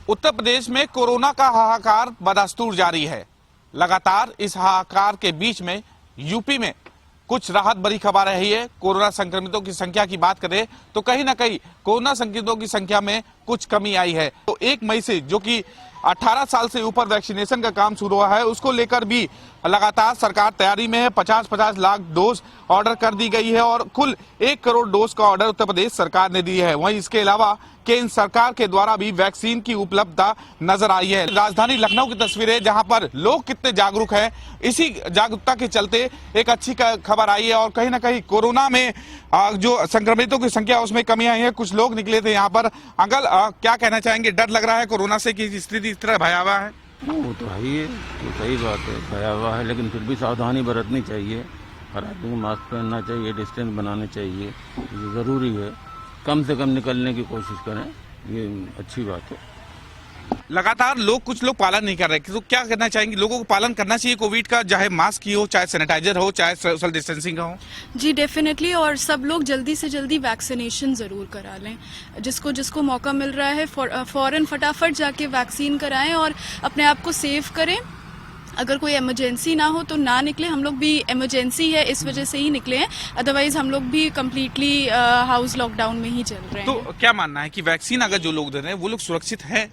उत्तर प्रदेश में कोरोना का हाहाकार बदस्तूर जारी है। लगातार इस हाहाकार के बीच में यूपी में कुछ राहत भरी खबर रही है। कोरोना संक्रमितों की संख्या की बात करें तो कहीं ना कहीं कोरोना संक्रमितों की संख्या में कुछ कमी आई है। तो 1 मई से जो कि 18 साल से ऊपर वैक्सीनेशन का काम शुरू हुआ है, उसको लेकर भी लगातार सरकार तैयारी में है। 50-50 लाख डोज ऑर्डर कर दी गई है और कुल 1 करोड़ डोज का ऑर्डर उत्तर प्रदेश सरकार ने दी है। वहीं इसके अलावा केंद्र सरकार के द्वारा भी वैक्सीन की उपलब्धता नजर आई है। राजधानी लखनऊ की तस्वीरें, जहां पर लोग कितने जागरूक हैं, इसी जागरूकता के चलते एक अच्छी खबर आई है और कहीं ना कहीं कोरोना में जो संक्रमितों की संख्या उसमें कमी आई है। कुछ लोग निकले थे यहाँ पर। अंकल, क्या कहना चाहेंगे? डर लग रहा है कोरोना से कि स्थिति इस तरह भयावह है? वो तो है ही है, तो सही बात है, भयावह है, लेकिन फिर भी सावधानी बरतनी चाहिए। हर आदमी को मास्क पहनना चाहिए, डिस्टेंस बनाने चाहिए, ये ज़रूरी है। कम से कम निकलने की कोशिश करें, ये अच्छी बात है। लगातार कुछ लोग पालन नहीं कर रहे, तो क्या करना चाहेंगे? लोगों को पालन करना चाहिए कोविड का, चाहे मास्क ही हो, चाहे सैनिटाइजर हो, चाहे सोशल डिस्टेंसिंग का हो। जी डेफिनेटली, और सब लोग जल्दी से जल्दी वैक्सीनेशन ज़रूर करा लें। जिसको जिसको मौका मिल रहा है फौरन फटाफट जाके वैक्सीन कराएं और अपने आप को सेव करें। अगर कोई इमरजेंसी ना हो तो ना निकले। हम लोग भी इमरजेंसी है इस वजह से ही निकले हैं, अदरवाइज हम लोग भी कम्प्लीटली हाउस लॉकडाउन में ही चल रहे हैं। तो क्या मानना है कि वैक्सीन अगर जो लोग दे रहे हैं वो लोग सुरक्षित हैं?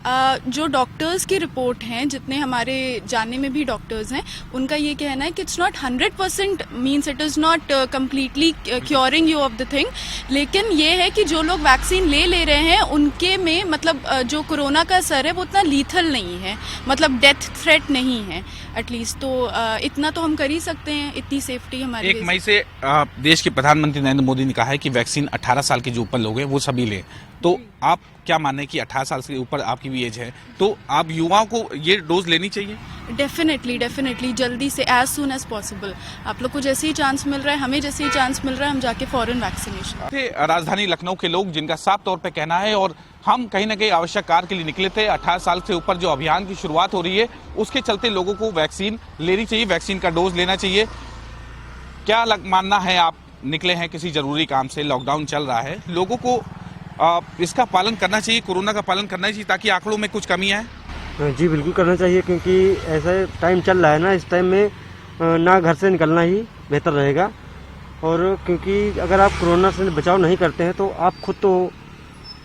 जो डॉक्टर्स की रिपोर्ट हैं, जितने हमारे जानने में भी डॉक्टर्स हैं, उनका ये कहना है कि it's not 100% means it is not completely curing you of the thing. लेकिन ये है कि जो लोग वैक्सीन ले रहे हैं उनके में मतलब जो कोरोना का असर है वो उतना लीथल नहीं है, मतलब डेथ थ्रेट नहीं है एटलीस्ट। तो इतना तो हम कर ही सकते हैं, इतनी सेफ्टी हमारी। 1 मई से देश के प्रधानमंत्री नरेंद्र मोदी ने कहा है कि वैक्सीन 18 साल के जो ऊपर लोग हैं वो सभी लें। तो आप क्या मानते हैं कि 18 साल से ऊपर आपकी भी एज है, तो आप युवाओं को ये डोज लेनी चाहिए? डेफिनेटली जल्दी से, एज सून एज पॉसिबल। आप लोग को जैसे ही चांस मिल रहा है, हमें जैसे ही चांस मिल रहा है, हम जाके फॉरन वैक्सीनेशन। राजधानी लखनऊ के लोग जिनका साफ तौर पे कहना है, और हम कहीं ना कहीं आवश्यक कार्य के लिए निकले थे। 18 साल से ऊपर जो अभियान की शुरुआत हो रही है उसके चलते लोगों को वैक्सीन लेनी चाहिए, वैक्सीन का डोज लेना चाहिए। क्या मानना है? आप निकले हैं किसी जरूरी काम से, लॉकडाउन चल रहा है, लोगों को इसका पालन करना चाहिए, कोरोना का पालन करना चाहिए ताकि आंकड़ों में कुछ कमी आए? जी बिल्कुल करना चाहिए, क्योंकि ऐसा टाइम चल रहा है ना, इस टाइम में ना घर से निकलना ही बेहतर रहेगा। और क्योंकि अगर आप कोरोना से बचाव नहीं करते हैं तो आप खुद तो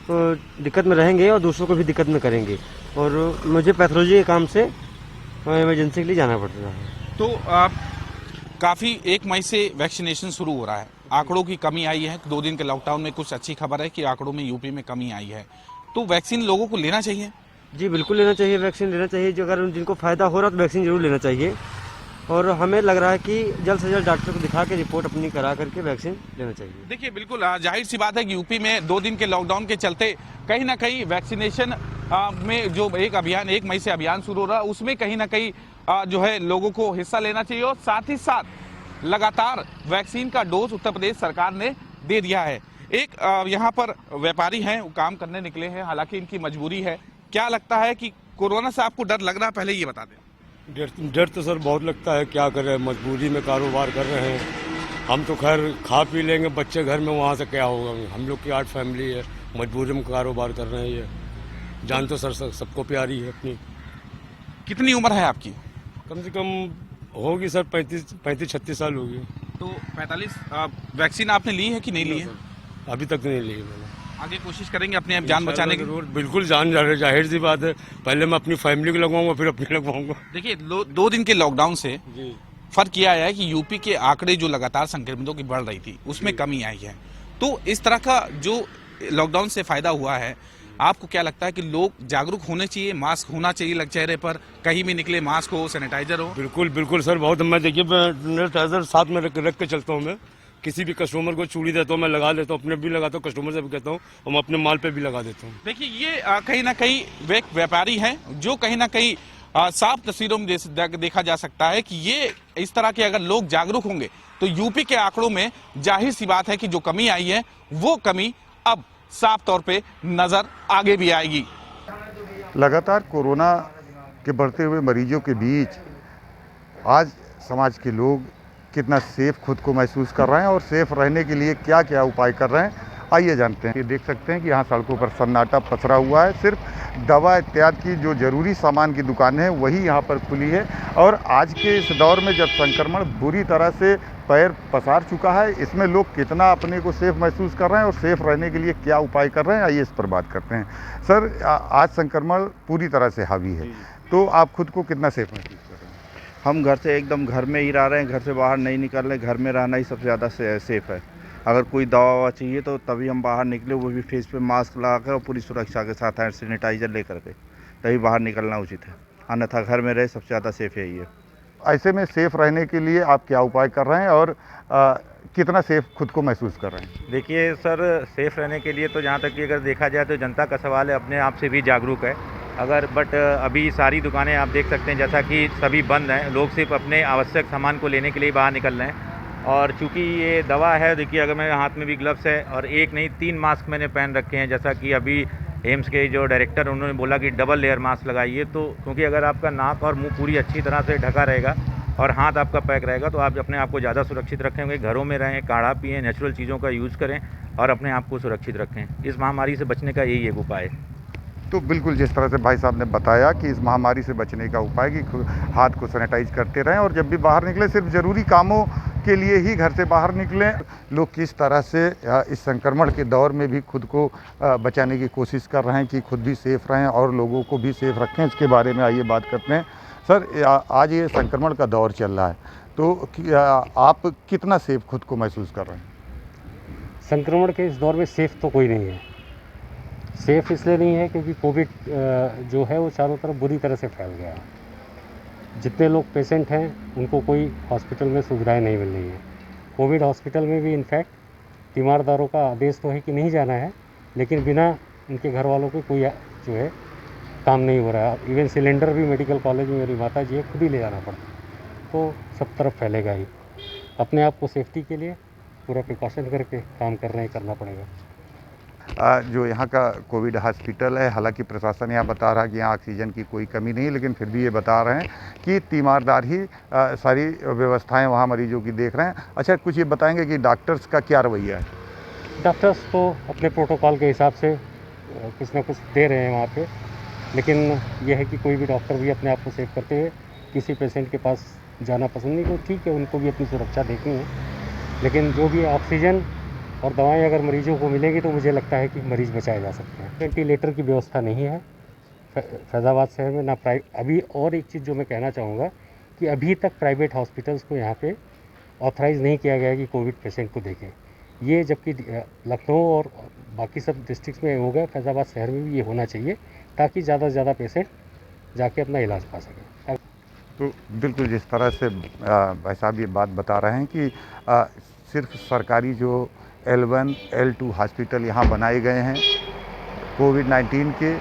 दिक्कत में रहेंगे और दूसरों को भी दिक्कत में करेंगे। और मुझे पैथोलॉजी के काम से इमरजेंसी के लिए जाना पड़ रहा है। तो काफ़ी 1 मई से वैक्सीनेशन शुरू हो रहा है, आंकड़ों की कमी आई है। 2 दिन के लॉकडाउन में कुछ अच्छी खबर है कि आंकड़ों में यूपी में कमी आई है। तो वैक्सीन लोगों को लेना चाहिए? जी बिल्कुल लेना चाहिए, वैक्सीन लेना चाहिए। जो अगर जिनको फ़ायदा हो रहा है तो वैक्सीन जरूर लेना चाहिए। और हमें लग रहा है कि जल्द से जल्द डॉक्टर को दिखा के रिपोर्ट अपनी करा करके वैक्सीन लेना चाहिए। देखिए, बिल्कुल जाहिर सी बात है कि यूपी में 2 दिन के लॉकडाउन के चलते कहीं ना कहीं वैक्सीनेशन में जो एक अभियान 1 मई से अभियान शुरू हो रहा है उसमें कहीं ना कहीं जो है लोगों को हिस्सा लेना चाहिए। और साथ ही साथ लगातार वैक्सीन का डोज उत्तर प्रदेश सरकार ने दे दिया है। एक यहाँ पर व्यापारी हैं, वो काम करने निकले हैं, हालांकि इनकी मजबूरी है। क्या लगता है कि कोरोना से आपको डर लग रहा है? पहले ये बता दें। डर तो सर बहुत लगता है, क्या करें, मजबूरी में कारोबार कर रहे हैं। हम तो खैर खा पी लेंगे, बच्चे घर में, वहाँ से क्या होगा। हम लोग की 8 फैमिली है, मजबूरी में कारोबार कर रहे हैं। ये जान तो सर सबको प्यारी है अपनी। कितनी उम्र है आपकी? कम से कम होगी सर 35-36 साल होगी। तो 45। वैक्सीन आपने ली है कि नहीं ली है? अभी तक नहीं ली है मैंने। आगे कोशिश करेंगे अपने जान बचाने की? बिल्कुल, जान जाहिर सी बात है, पहले मैं अपनी फैमिली को लगवाऊंगा फिर अपनी लगवाऊंगा। देखिए, 2 दिन के लॉकडाउन से फर्क यह आया है कि यूपी के आंकड़े जो लगातार संक्रमितों की बढ़ रही थी उसमें कमी आई है। तो इस तरह का जो लॉकडाउन से फायदा हुआ है, आपको क्या लगता है कि लोग जागरूक होने चाहिए, मास्क होना चाहिए चेहरे पर, कहीं भी निकले मास्क हो, सैनिटाइजर हो? बिल्कुल सर, बहुत। मैं देखिए, सैनिटाइजर साथ में रख के चलता हूँ। मैं किसी भी कस्टमर को चूड़ी देता हूँ, मैं लगा लेता हूँ, अपने भी लगाता हूँ, कस्टमर से भी कहता हूँ, और मैं अपने माल पे भी लगा देता हूँ। देखिए, ये कहीं ना कहीं वे व्यापारी हैं जो कहीं ना कहीं साफ तस्वीरों में देखा जा सकता है कि ये इस तरह के अगर लोग जागरूक होंगे तो यूपी के आंकड़ों में जाहिर सी बात है कि जो कमी आई है वो कमी अब साफ तौर पे नजर आगे भी आएगी। लगातार कोरोना के बढ़ते हुए मरीजों के बीच आज समाज के लोग कितना सेफ खुद को महसूस कर रहे हैं और सेफ रहने के लिए क्या क्या उपाय कर रहे हैं, आइए जानते हैं। ये देख सकते हैं कि यहाँ सड़कों पर सन्नाटा पसरा हुआ है। सिर्फ दवा इत्यादि की जो ज़रूरी सामान की दुकानें हैं वही यहाँ पर खुली है। और आज के इस दौर में जब संक्रमण बुरी तरह से पैर पसार चुका है, इसमें लोग कितना अपने को सेफ महसूस कर रहे हैं और सेफ रहने के लिए क्या उपाय कर रहे हैं, आइए इस पर बात करते हैं। सर, आज संक्रमण पूरी तरह से हावी है, तो आप खुद को कितना सेफ महसूस कर रहे हैं? हम घर से एकदम घर में ही रह रहे हैं, घर से बाहर नहीं निकल रहे, घर में रहना ही सबसे ज़्यादा सेफ़ है। अगर कोई दवा ववा चाहिए तो तभी हम बाहर निकले, वो भी फेस पे मास्क लगा कर और पूरी सुरक्षा के साथ हैंड सैनिटाइजर लेकर के, तभी बाहर निकलना उचित है। अन्यथा घर में रहे सबसे ज़्यादा सेफ़ यही है। ऐसे में सेफ रहने के लिए आप क्या उपाय कर रहे हैं और कितना सेफ खुद को महसूस कर रहे हैं? देखिए सर, सेफ़ रहने के लिए तो जहाँ तक कि अगर देखा जाए तो जनता का सवाल है, अपने आप से भी जागरूक है। बट अभी सारी दुकानें आप देख सकते हैं जैसा कि सभी बंद हैं, लोग सिर्फ अपने आवश्यक सामान को लेने के लिए बाहर निकल रहे हैं। और चूँकि ये दवा है, देखिए अगर मेरे हाथ में भी ग्लव्स है और एक नहीं 3 मास्क मैंने पहन रखे हैं। जैसा कि अभी एम्स के जो डायरेक्टर उन्होंने बोला कि डबल लेयर मास्क लगाइए, तो क्योंकि अगर आपका नाक और मुंह पूरी अच्छी तरह से ढका रहेगा और हाथ आपका पैक रहेगा तो आप अपने आप को ज़्यादा सुरक्षित रखेंगे। घरों में रहें, काढ़ा पिएँ, नेचुरल चीज़ों का यूज़ करें और अपने आप को सुरक्षित रखें। इस महामारी से बचने का यही एक उपाय है। तो बिल्कुल जिस तरह से भाई साहब ने बताया कि इस महामारी से बचने का उपाय कि हाथ को सैनिटाइज करते रहें और जब भी बाहर निकलें सिर्फ ज़रूरी कामों के लिए ही घर से बाहर निकलें। लोग किस तरह से इस संक्रमण के दौर में भी खुद को बचाने की कोशिश कर रहे हैं कि खुद भी सेफ रहें और लोगों को भी सेफ रखें, इसके बारे में आइए बात करते हैं। सर, आज ये संक्रमण का दौर चल रहा है, तो आप कितना सेफ खुद को महसूस कर रहे हैं? संक्रमण के इस दौर में सेफ़ तो कोई नहीं है। सेफ़ इसलिए नहीं है क्योंकि कोविड जो है वो चारों तरफ बुरी तरह से फैल गया है। जितने लोग पेशेंट हैं उनको कोई हॉस्पिटल में सुविधाएं नहीं मिल रही हैं। कोविड हॉस्पिटल में भी इनफैक्ट तीमारदारों का आदेश तो है कि नहीं जाना है, लेकिन बिना उनके घर वालों के कोई जो है काम नहीं हो रहा है। इवन सिलेंडर भी मेडिकल कॉलेज में मेरी माता जी है खुद ही ले जाना पड़ता है, तो सब तरफ फैलेगा ही। अपने आप को सेफ्टी के लिए पूरा प्रिकॉशन करके काम करना पड़ेगा। जो यहाँ का कोविड हॉस्पिटल है, हालांकि प्रशासन यहाँ बता रहा है कि यहाँ ऑक्सीजन की कोई कमी नहीं है, लेकिन फिर भी ये बता रहे हैं कि तीमारदार ही सारी व्यवस्थाएं वहाँ मरीजों की देख रहे हैं। अच्छा, कुछ ये बताएंगे कि डॉक्टर्स का क्या रवैया है? डॉक्टर्स तो अपने प्रोटोकॉल के हिसाब से कुछ ना कुछ दे रहे हैं वहाँ पे, लेकिन यह है कि कोई भी डॉक्टर भी अपने आप को सेव करते हुए किसी पेशेंट के पास जाना पसंद नहीं करते। ठीक है, उनको भी अपनी सुरक्षा देखनी है, लेकिन जो भी ऑक्सीजन और दवाएं अगर मरीजों को मिलेंगी तो मुझे लगता है कि मरीज़ बचाए जा सकते हैं। वेंटिलेटर की व्यवस्था नहीं है फैज़ाबाद शहर में, ना अभी। और एक चीज़ जो मैं कहना चाहूँगा कि अभी तक प्राइवेट हॉस्पिटल्स को यहाँ पे ऑथराइज़ नहीं किया गया कि कोविड पेशेंट को देखें। ये जबकि लखनऊ और बाकी सब डिस्ट्रिक्ट्स में हो गया, फैज़ाबाद शहर में भी ये होना चाहिए ताकि ज़्यादा से ज़्यादा पेशेंट जाके अपना इलाज पा सकें। तो बिल्कुल जिस तरह से भाई साहब ये बात बता रहे हैं कि सिर्फ सरकारी जो L1, L2 हॉस्पिटल यहाँ बनाए गए हैं कोविड-19 के,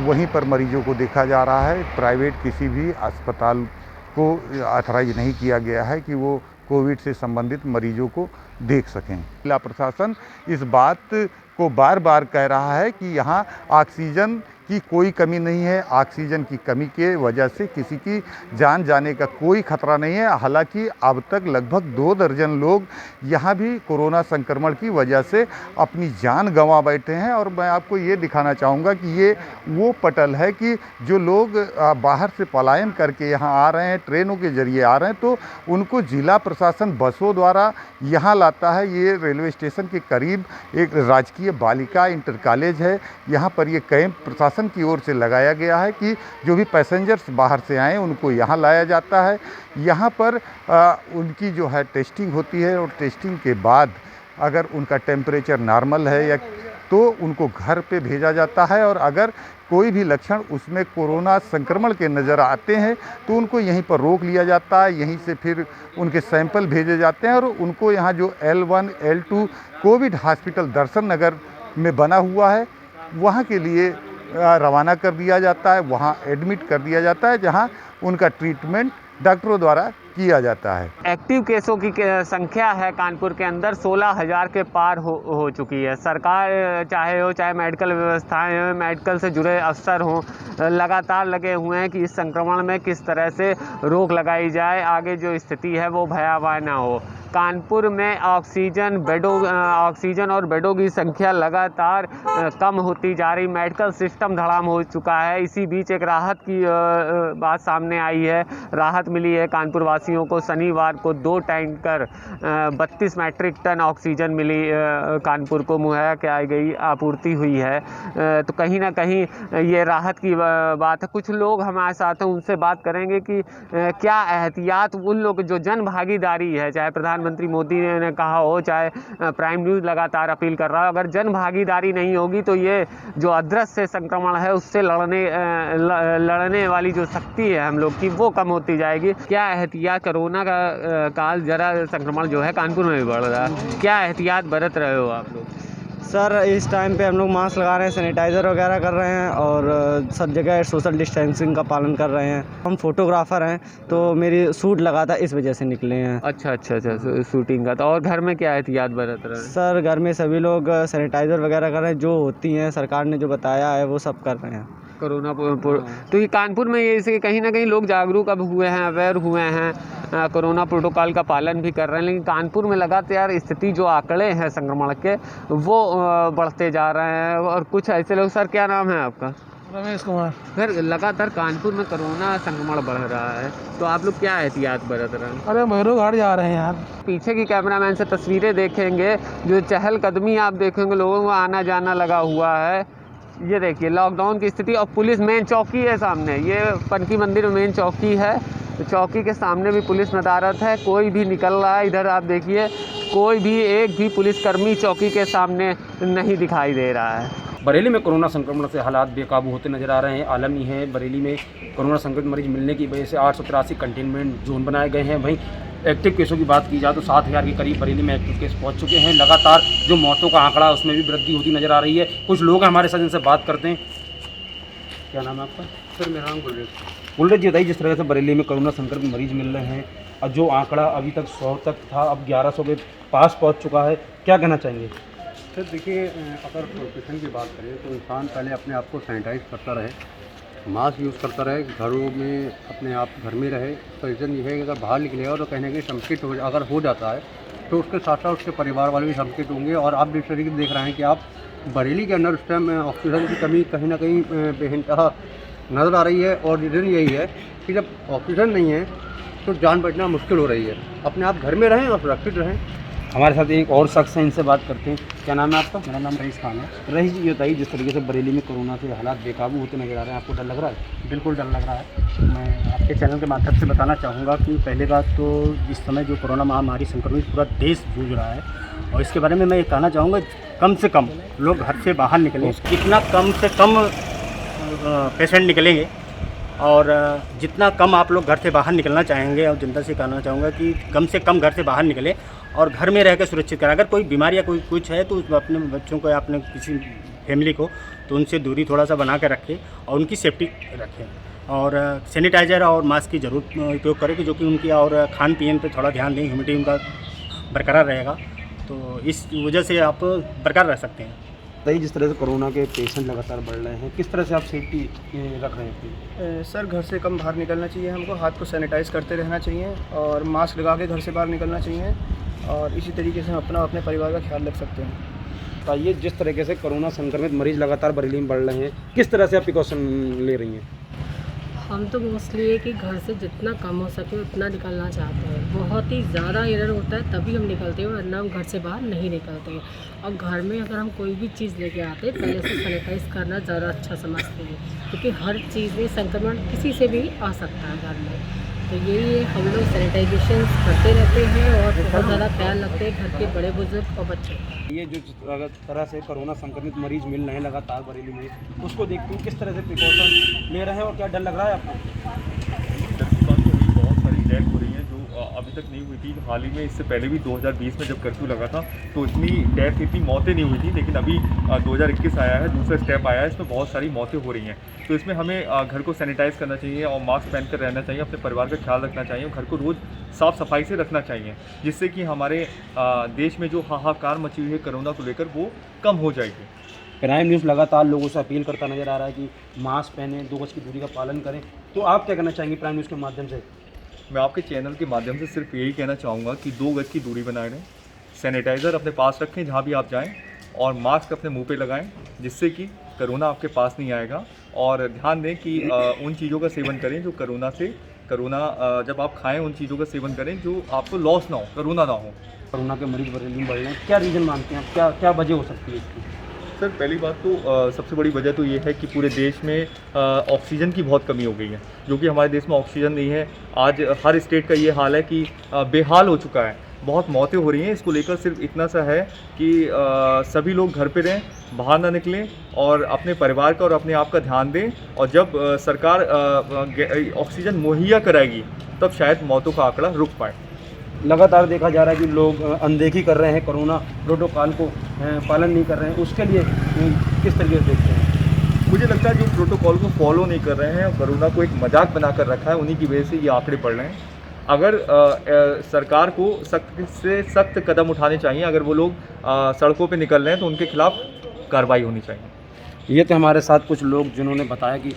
वहीं पर मरीजों को देखा जा रहा है। प्राइवेट किसी भी अस्पताल को ऑथराइज नहीं किया गया है कि वो कोविड से संबंधित मरीजों को देख सकें। जिला प्रशासन इस बात को बार बार कह रहा है कि यहाँ ऑक्सीजन की कोई कमी नहीं है, ऑक्सीजन की कमी के वजह से किसी की जान जाने का कोई खतरा नहीं है। हालांकि अब तक लगभग 2 दर्जन लोग यहाँ भी कोरोना संक्रमण की वजह से अपनी जान गंवा बैठे हैं। और मैं आपको ये दिखाना चाहूँगा कि ये वो पटल है कि जो लोग बाहर से पलायन करके यहाँ आ रहे हैं, ट्रेनों के जरिए आ रहे हैं, तो उनको जिला प्रशासन बसों द्वारा यहाँ लाता है। ये रेलवे स्टेशन के करीब एक राजकीय बालिका इंटर कॉलेज है, यहाँ पर ये कैंप प्रशासन की ओर से लगाया गया है कि जो भी पैसेंजर्स बाहर से आए उनको यहाँ लाया जाता है। यहाँ पर उनकी जो है टेस्टिंग होती है और टेस्टिंग के बाद अगर उनका टेम्परेचर नॉर्मल है या तो उनको घर पे भेजा जाता है। और अगर कोई भी लक्षण उसमें कोरोना संक्रमण के नज़र आते हैं तो उनको यहीं पर रोक लिया जाता है, यहीं से फिर उनके सैंपल भेजे जाते हैं और उनको यहाँ जो L1, L2 कोविड हॉस्पिटल दर्शन नगर में बना हुआ है वहाँ के लिए रवाना कर दिया जाता है, वहाँ एडमिट कर दिया जाता है, जहाँ उनका ट्रीटमेंट डॉक्टरों द्वारा किया जाता है। एक्टिव केसों की संख्या है कानपुर के अंदर 16,000 के पार हो चुकी है। सरकार चाहे मेडिकल व्यवस्थाएं हो, मेडिकल से जुड़े अफसर हों, लगातार लगे हुए हैं कि इस संक्रमण में किस तरह से रोक लगाई जाए, आगे जो स्थिति है वो भयावह ना हो। कानपुर में ऑक्सीजन और बेडों की संख्या लगातार कम होती जा रही, मेडिकल सिस्टम धड़ाम हो चुका है। इसी बीच एक राहत की बात सामने आई है। राहत मिली है कानपुर वासियों को। शनिवार को 2 टैंकर 32 मैट्रिक टन ऑक्सीजन मिली, कानपुर को मुहैया कराई गई, आपूर्ति हुई है। तो कहीं ना कहीं ये राहत की बात है। कुछ लोग हमारे साथ हैं, उनसे बात करेंगे कि क्या एहतियात उन लोग जो जन भागीदारी है, चाहे प्रधानमंत्री मोदी ने कहा हो, चाहे प्राइम न्यूज़ लगातार अपील कर रहा है, अगर जन भागीदारी नहीं होगी तो ये जो अदृश्य संक्रमण है उससे लड़ने वाली जो शक्ति है हम लोग की वो कम होती जाएगी। क्या एहतियात, कोरोना का काल जरा संक्रमण जो है कानपुर में भी बढ़ रहा है, क्या एहतियात बरत रहे हो आप लोग? सर इस टाइम पे हम लोग मास्क लगा रहे हैं, सैनिटाइज़र वगैरह कर रहे हैं और सब जगह सोशल डिस्टेंसिंग का पालन कर रहे हैं। हम फोटोग्राफर हैं तो मेरी सूट लगा था, इस वजह से निकले हैं। अच्छा, शूटिंग का। तो और घर में क्या एहतियात बरत रहे हैं? सर घर में सभी लोग सैनिटाइज़र वगैरह कर रहे हैं, जो होती हैं सरकार ने जो बताया है वो सब कर रहे हैं। कोरोना तो ये कानपुर में ये इसके कहीं ना कहीं लोग जागरूक अब हुए हैं, अवेयर हुए हैं, कोरोना प्रोटोकॉल का पालन भी कर रहे हैं, लेकिन कानपुर में लगातार स्थिति जो आंकड़े हैं संक्रमण के वो बढ़ते जा रहे हैं। और कुछ ऐसे लोग, सर क्या नाम है आपका? रमेश कुमार। फिर लगातार कानपुर में कोरोना संक्रमण बढ़ रहा है, तो आप लोग क्या एहतियात बरत रहे हैं? अरे भैरव घाट जा रहे हैं यार। पीछे की कैमरामैन से तस्वीरें देखेंगे, जो चहलकदमी आप देखेंगे, लोगों का आना जाना लगा हुआ है। ये देखिए लॉकडाउन की स्थिति, और पुलिस मेन चौकी है सामने, ये पनकी मंदिर में मेन चौकी है, तो चौकी के सामने भी पुलिस नदारत है। कोई भी निकल रहा है, इधर आप देखिए कोई भी एक भी पुलिसकर्मी चौकी के सामने नहीं दिखाई दे रहा है। बरेली में कोरोना संक्रमण से हालात बेकाबू होते नजर आ रहे हैं। आलमी है, बरेली में कोरोना संक्रमित मरीज मिलने की वजह से 883 कंटेनमेंट जोन बनाए गए हैं। वहीं एक्टिव केसों की बात की जाए तो 7000 के करीब बरेली में एक्टिव केस पहुंच चुके हैं। लगातार जो मौतों का आंकड़ा है उसमें भी वृद्धि होती नजर आ रही है। कुछ लोग हमारे साथ इनसे बात करते हैं। क्या नाम है आपका? सर मेरा नाम गुलरेज जी, बताइए जिस तरह से बरेली में कोरोना संक्रमित मरीज मिल रहे हैं और जो आंकड़ा अभी तक 100 तक था अब 1100 के पास पहुँच चुका है, क्या कहना चाहेंगे? सर देखिए, अगर प्रोटेक्शन की बात करें तो इंसान पहले अपने आप को सैनिटाइज करता रहे, मास्क यूज़ करता रहे, घरों में अपने आप घर में रहे। तो रीज़न ये है कि अगर बाहर निकलेगा और कहीं ना कहीं संक्रमित अगर हो जाता है तो उसके साथ साथ उसके परिवार वाले भी संक्रमित होंगे। और आप जिस तरीके से देख रहे हैं कि आप बरेली के अंदर उस टाइम ऑक्सीजन की कमी कहीं ना कहीं बेइंतहा नज़र आ रही है। और रीज़न यही है कि जब ऑक्सीजन नहीं है तो जान बचना मुश्किल हो रही है। अपने आप घर में रहें और सुरक्षित रहें। हमारे साथ एक और शख्स हैं, इनसे बात करते हैं। क्या नाम है आपका? मेरा नाम रईस खान है। रईस जी, ये बताइए जिस तरीके से बरेली में कोरोना से हालात बेकाबू होते नजर आ रहे हैं, आपको डर लग रहा है? बिल्कुल डर लग रहा है। मैं आपके चैनल के माध्यम से बताना चाहूँगा कि पहले बात तो इस समय जो कोरोना महामारी संक्रमित पूरा देश जूझ रहा है, और इसके बारे में मैं ये कहना चाहूँगा कम से कम लोग घर से बाहर निकलें। जितना कम से कम पेशेंट निकलेंगे और जितना कम आप लोग घर से बाहर निकलना चाहेंगे, और जनता से कहना चाहूँगा कि कम से कम घर से बाहर निकलें और घर में रह कर सुरक्षित करें। अगर कोई बीमारी या कोई कुछ है तो अपने बच्चों को या अपने किसी फैमिली को तो उनसे दूरी थोड़ा सा बना कर रखें और उनकी सेफ्टी रखें। और सैनिटाइज़र और मास्क की ज़रूर उपयोग करें कि जो कि उनकी, और खान पीन पे थोड़ा ध्यान दें, ह्यूमिडिटी उनका बरकरार रहेगा, तो इस वजह से आप बरकरार रह सकते हैं। बताइए जिस तरह से कोरोना के पेशेंट लगातार बढ़ रहे हैं, किस तरह से आप सेफ्टी रख रहे हैं? सर घर से कम बाहर निकलना चाहिए हमको, हाथ को सैनिटाइज करते रहना चाहिए और मास्क लगा के घर से बाहर निकलना चाहिए, और इसी तरीके से हम अपने परिवार का ख्याल रख सकते हैं। बताइए जिस तरीके से कोरोना संक्रमित मरीज लगातार बरेली में बढ़ रहे हैं, किस तरह से आप प्रिकॉशन ले रही हैं? हम तो मोस्टली है कि घर से जितना कम हो सके उतना निकलना चाहते हैं। बहुत ही ज़्यादा एरर होता है तभी हम निकलते हैं, वरना हम घर से बाहर नहीं निकलते हैं। और घर में अगर हम कोई भी चीज़ लेके आते हैं पहले से सैनिटाइज करना ज़्यादा अच्छा समझते हैं, क्योंकि हर चीज़ में संक्रमण किसी से भी आ सकता है घर में। तो यही है, हम लोग सैनिटाइजेशन करते रहते हैं और बहुत ज़्यादा ख्याल रखते हैं घर के बड़े बुजुर्ग और बच्चे। ये जो तरह से कोरोना संक्रमित मरीज मिल रहे हैं लगातार बरेली में, उसको देखते हुए किस तरह से प्रिकॉशन ले रहे हैं और क्या डर लग रहा है आपको? बहुत सारी डेथ हो रही हैं जो अभी तक नहीं हुई थी। हाल ही में इससे पहले भी 2020 में जब कर्फ्यू लगा था तो इतनी डेथ, इतनी मौतें नहीं हुई थी, लेकिन अभी 2021 आया है, दूसरा स्टेप आया है, इसमें बहुत सारी मौतें हो रही हैं। तो इसमें हमें घर को सैनिटाइज़ करना चाहिए और मास्क पहन कर रहना चाहिए, अपने परिवार का ख्याल रखना चाहिए, घर को रोज़ साफ़ सफाई से रखना चाहिए, जिससे कि हमारे देश में जो हाहाकार मची हुई है कोरोना को लेकर वो कम हो जाएगी। प्राइम न्यूज़ लगातार लोगों से अपील करता नजर आ रहा है कि मास्क पहने, 2 गज की दूरी का पालन करें। तो आप क्या करना चाहेंगे प्राइम न्यूज़ के माध्यम से? मैं आपके चैनल के माध्यम से सिर्फ यही कहना चाहूँगा कि 2 गज की दूरी बनाए रहें, सैनिटाइज़र अपने पास रखें जहाँ भी आप जाएं, और मास्क अपने मुंह पे लगाएं, जिससे कि कोरोना आपके पास नहीं आएगा। और ध्यान दें कि उन चीज़ों का सेवन करें जो कोरोना जब आप खाएं उन चीज़ों का सेवन करें जो आपको लॉस ना हो, कोरोना ना हो। कोरोना के मरीज बरेली में बढ़ रहे हैं, क्या रीज़न मानते हैं आप, क्या वजह हो सकती है इसकी? सर पहली बात तो सबसे बड़ी वजह तो ये है कि पूरे देश में ऑक्सीजन की बहुत कमी हो गई है, जो कि हमारे देश में ऑक्सीजन नहीं है। आज हर स्टेट का ये हाल है कि बेहाल हो चुका है, बहुत मौतें हो रही हैं। इसको लेकर सिर्फ इतना सा है कि सभी लोग घर पे रहें, बाहर ना निकलें और अपने परिवार का और अपने आप का ध्यान दें। और जब सरकार ऑक्सीजन मुहैया कराएगी तब शायद मौतों का आंकड़ा रुक पाए। लगातार देखा जा रहा है कि लोग अनदेखी कर रहे हैं, कोरोना प्रोटोकॉल को पालन नहीं कर रहे हैं, उसके लिए किस तरीके से देखते हैं? मुझे लगता है जो प्रोटोकॉल को फॉलो नहीं कर रहे हैं और कोरोना को एक मजाक बनाकर रखा है, उन्हीं की वजह से ये आंकड़े बढ़ रहे हैं। अगर सरकार को सख्त से सख्त कदम उठाने चाहिए। अगर वो लोग सड़कों पे निकल रहे हैं तो उनके खिलाफ कार्रवाई होनी चाहिए। ये तो हमारे साथ कुछ लोग जिन्होंने बताया कि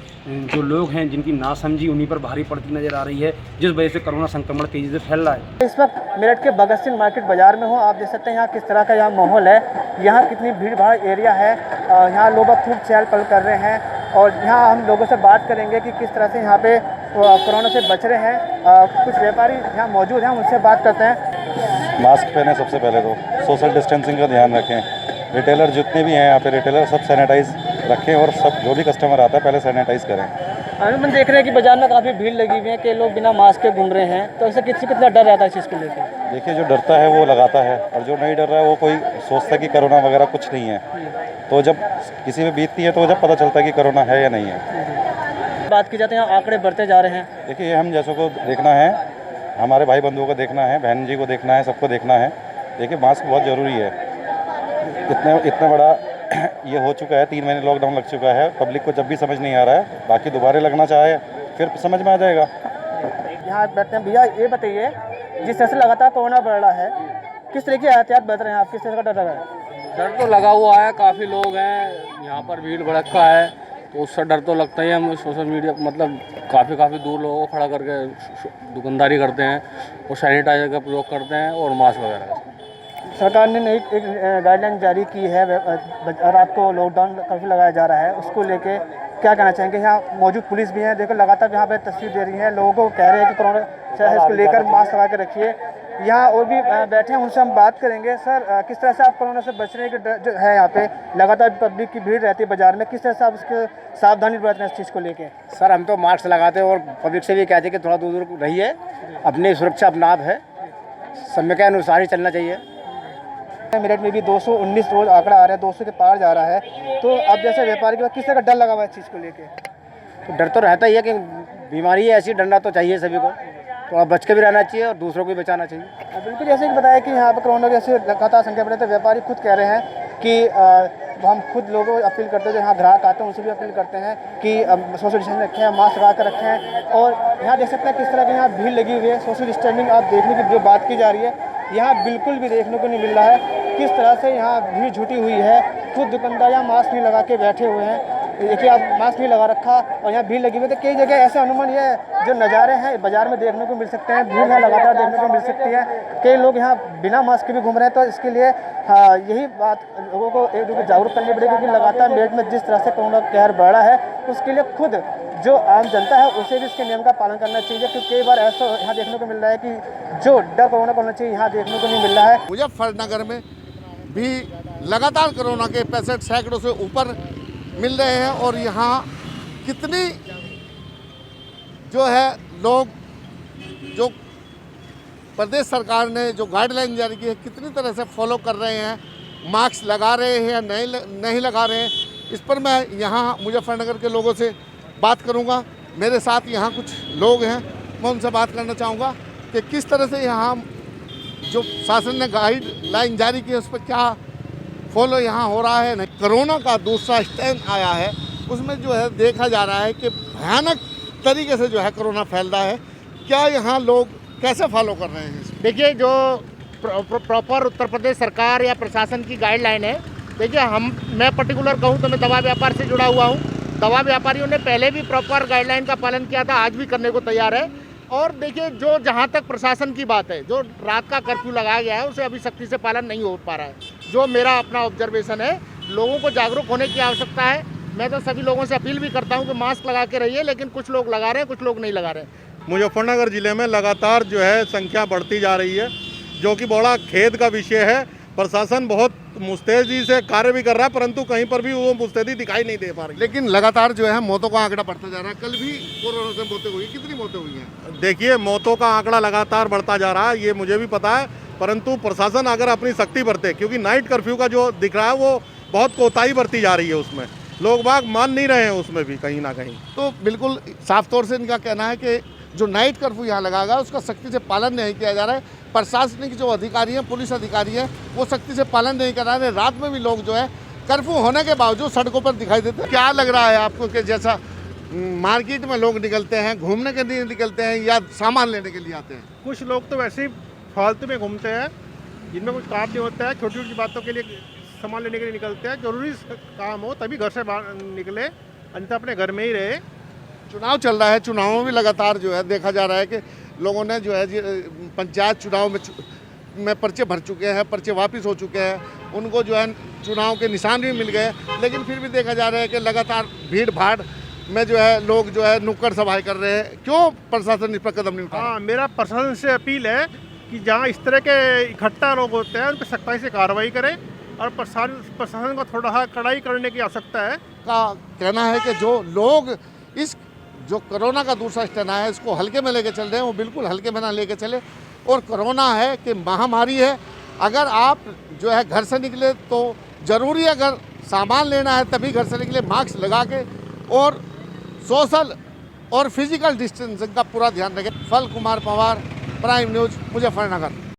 जो लोग हैं जिनकी नासमझी उन्हीं पर भारी पड़ती नज़र आ रही है, जिस वजह से कोरोना संक्रमण तेज़ी से फैल रहा है। इस वक्त मेरठ के भगत सिंह मार्केट बाज़ार में हूँ। आप देख सकते हैं यहाँ किस तरह का यहाँ माहौल है, यहाँ कितनी भीड़ भाड़ एरिया है। यहाँ लोग अब खूब चहल पहल कर रहे हैं और यहाँ हम लोगों से बात करेंगे कि किस तरह से यहाँ पे कोरोना से बच रहे हैं। कुछ व्यापारी यहाँ मौजूद हैं, उनसे बात करते हैं। मास्क पहने, सबसे पहले तो सोशल डिस्टेंसिंग का ध्यान रखें। रिटेलर जितने भी हैं यहाँ पे रिटेलर सब सैनिटाइज रखें और सब जो भी कस्टमर आता है पहले सैनिटाइज करें। हम देख रहे हैं कि बाजार में काफ़ी भीड़ लगी हुई है, कि लोग बिना मास्क के घूम रहे हैं, तो इससे कितना डर रहता है इस चीज़ को लेकर? देखिए, जो डरता है वो लगाता है और जो नहीं डर रहा है वो कोई सोचता है कि कोरोना वगैरह कुछ नहीं है, तो जब किसी पे बीतती है तो जब पता चलता है कि कोरोना है या नहीं है। बात की जाती है आंकड़े बढ़ते जा रहे हैं। देखिए, हम जैसों को देखना है, हमारे भाई बंधुओं को देखना है, बहन जी को देखना है, सबको देखना है। देखिए, मास्क बहुत ज़रूरी है। इतना बड़ा ये हो चुका है, 3 महीने लॉकडाउन लग चुका है, पब्लिक को जब भी समझ नहीं आ रहा है, बाकी दोबारा लगना चाहे फिर समझ में आ जाएगा। यहाँ बैठते हैं। भैया ये बताइए, जिस तरह से लगातार कोरोना बढ़ रहा है, किस तरह की एहतियात बरत रहे हैं आप? किस तरह का डर लगा है? डर तो लगा हुआ है, काफ़ी लोग हैं यहाँ पर, भीड़ भड़का है तो उससे डर तो लगता ही है। हम सोशल मीडिया मतलब काफ़ी दूर लोगों को खड़ा करके दुकानदारी करते हैं और सैनिटाइजर का प्रयोग करते हैं और मास्क वगैरह। सरकार ने एक गाइडलाइन जारी की है, रात को लॉकडाउन कर्फ्यू लगाया जा रहा है, उसको लेके क्या कहना चाहेंगे? यहाँ मौजूद पुलिस भी है, देखो लगातार यहाँ पे तस्वीर दे रही है, लोगों को कह रहे हैं कि कोरोना है, इसको लेकर मास्क लगा के रखिए। यहाँ और भी बैठे हैं, उनसे हम बात करेंगे। सर, किस तरह से आप कोरोना से बचने के जो है, यहाँ पे लगातार पब्लिक की भीड़ रहती है बाजार में, किस तरह से आप उसके सावधानी बरतते हैं इस चीज़ को लेके? सर, हम तो मास्क लगाते हैं और पब्लिक से भी कहते हैं कि थोड़ा दूर रहिए, अपनी सुरक्षा अपना आप है, समय के अनुसार ही चलना चाहिए। मेरठ में भी 219 रोज आंकड़ा आ रहा है, 200 के पार जा रहा है, तो अब जैसे व्यापारी के बाद किस तरह का डर लगा हुआ है इस चीज़ को लेके? तो डर तो रहता ही है कि बीमारी है ऐसी, डरना तो चाहिए सभी को, तो अब बच के भी रहना चाहिए और दूसरों को भी बचाना चाहिए। बिल्कुल, जैसे कि बताया कि यहाँ पर कोरोना की ऐसे लगातार संख्या बढ़े, तो व्यापारी खुद कह रहे हैं कि हम खुद लोगों को अपील करते हैं, जो यहाँ ग्राहक आते हैं उनसे भी अपील करते हैं कि सोशल डिस्टेंस रखें, मास्क लगा कर रखें। और यहाँ देख सकते हैं किस तरह की यहाँ भीड़ लगी हुई है। सोशल डिस्टेंसिंग आप देखने की जो बात की जा रही है, यहाँ बिल्कुल भी देखने को नहीं मिल रहा है। किस तरह से यहाँ भीड़ जुटी हुई है, खुद दुकानदार यहाँ मास्क नहीं लगा के बैठे हुए हैं। देखिए, आप मास्क नहीं लगा रखा और यहाँ भीड़ लगी हुई है, तो कई जगह ऐसे अनुमान ये जो नज़ारे हैं बाजार में देखने को मिल सकते हैं, भीड़ यहाँ लगातार देखने को मिल सकती है। कई लोग यहाँ बिना मास्क के भी घूम रहे हैं, तो इसके लिए यही बात लोगों को एक दूसरे जागरूक करनी पड़ेगी, क्योंकि लगातार मेरठ में जिस तरह से कोरोना कहर बढ़ रहा है, उसके लिए खुद जो आम जनता है उसे भी इसके नियम का पालन करना चाहिए। क्योंकि कई बार ऐसा यहाँ देखने को मिल रहा है कि जो डर कोरोना को होना चाहिए यहाँ देखने को नहीं मिल रहा है। मुजफ्फरनगर में भी लगातार कोरोना के पेशेंट सैकड़ों से ऊपर मिल रहे हैं और यहाँ कितनी जो है लोग, जो प्रदेश सरकार ने जो गाइडलाइन जारी की है, कितनी तरह से फॉलो कर रहे हैं, मास्क लगा रहे हैं या नहीं लगा रहे हैं, इस पर मैं यहाँ मुजफ्फरनगर के लोगों से बात करूँगा। मेरे साथ यहाँ कुछ लोग हैं, मैं उनसे बात करना चाहूँगा कि किस तरह से यहाँ जो शासन ने गाइडलाइन जारी की है उस पर क्या फॉलो यहाँ हो रहा है। नहीं, कोरोना का दूसरा स्ट्रेन आया है, उसमें जो है देखा जा रहा है कि भयानक तरीके से जो है कोरोना फैल रहा है। क्या यहाँ लोग कैसे फॉलो कर रहे हैं? देखिए, जो प्रॉपर उत्तर प्रदेश सरकार या प्रशासन की गाइडलाइन है, देखिए मैं पर्टिकुलर कहूँ तो मैं दवा व्यापार से जुड़ा हुआ हूँ। दवा व्यापारियों ने पहले भी प्रॉपर गाइडलाइन का पालन किया था, आज भी करने को तैयार है। और देखिए, जो जहाँ तक प्रशासन की बात है, जो रात का कर्फ्यू लगाया गया है उसे अभी सख्ती से पालन नहीं हो पा रहा है। जो मेरा अपना ऑब्जर्वेशन है, लोगों को जागरूक होने की आवश्यकता है। मैं तो सभी लोगों से अपील भी करता हूँ कि मास्क लगा के रहिए, लेकिन कुछ लोग लगा रहे हैं, कुछ लोग नहीं लगा रहे हैं। मुजफ्फरनगर ज़िले में लगातार जो है संख्या बढ़ती जा रही है, जो कि बड़ा खेद का विषय है। प्रशासन बहुत मुस्तैदी से कार्य भी कर रहा है, परंतु कहीं पर भी वो मुस्तैदी दिखाई नहीं दे पा रही। लेकिन लगातार जो है मौतों का आंकड़ा बढ़ता जा रहा है। कल भी कोरोना से मौतें हुई, कितनी मौतें हुई हैं? देखिए, मौतों का आंकड़ा लगातार बढ़ता जा रहा है, ये मुझे भी पता है, परंतु प्रशासन अगर अपनी सख्ती बरते, क्योंकि नाइट कर्फ्यू का जो दिख रहा है वो बहुत कोताही बरती जा रही है, उसमें लोग बाग मान नहीं रहे हैं, उसमें भी कहीं ना कहीं। तो बिल्कुल साफ तौर से इनका कहना है कि जो नाइट कर्फ्यू यहाँ लगा गया उसका सख्ती से पालन नहीं किया जा रहा है। प्रशासनिक जो अधिकारी हैं, पुलिस अधिकारी हैं, वो सख्ती से पालन नहीं कर रहे हैं। रात में भी लोग जो है कर्फ्यू होने के बावजूद सड़कों पर दिखाई देते हैं। क्या लग रहा है आपको कि जैसा मार्केट में लोग निकलते हैं, घूमने के लिए निकलते हैं या सामान लेने के लिए आते हैं? कुछ लोग तो वैसे ही फालतू में घूमते हैं, जिनमें कुछ काम नहीं होता है, छोटी छोटी बातों के लिए सामान लेने के लिए निकलते हैं। जरूरी काम हो तभी घर से बाहर निकले, अन्यथा अपने घर में ही रहे। चुनाव चल रहा है, चुनावों में लगातार जो है देखा जा रहा है कि लोगों ने जो है पंचायत चुनाव में पर्चे भर चुके हैं, पर्चे वापस हो चुके हैं, उनको जो है चुनाव के निशान भी मिल गए, लेकिन फिर भी देखा जा रहा है कि लगातार भीड़ भाड़ में जो है लोग जो है नुक्कड़ सभाएं कर रहे हैं। क्यों प्रशासन इस पर कदम नहीं उठा? हाँ, मेरा प्रशासन से अपील है कि जहाँ इस तरह के इकट्ठा लोग होते हैं उन पर सख्ताई से कार्रवाई करें और प्रशासन को थोड़ा कड़ाई करने की आवश्यकता है। का कहना है कि जो लोग इस जो कोरोना का दूसरा स्टेज है इसको हल्के में लेके चल रहे हैं, वो बिल्कुल हल्के में ना लेके चले। और कोरोना है कि महामारी है, अगर आप जो है घर से निकले तो ज़रूरी है, अगर सामान लेना है तभी घर से निकले, मास्क लगा के और सोशल और फिजिकल डिस्टेंसिंग का पूरा ध्यान रखें। फल कुमार पवार, प्राइम न्यूज़, मुजफ्फरनगर।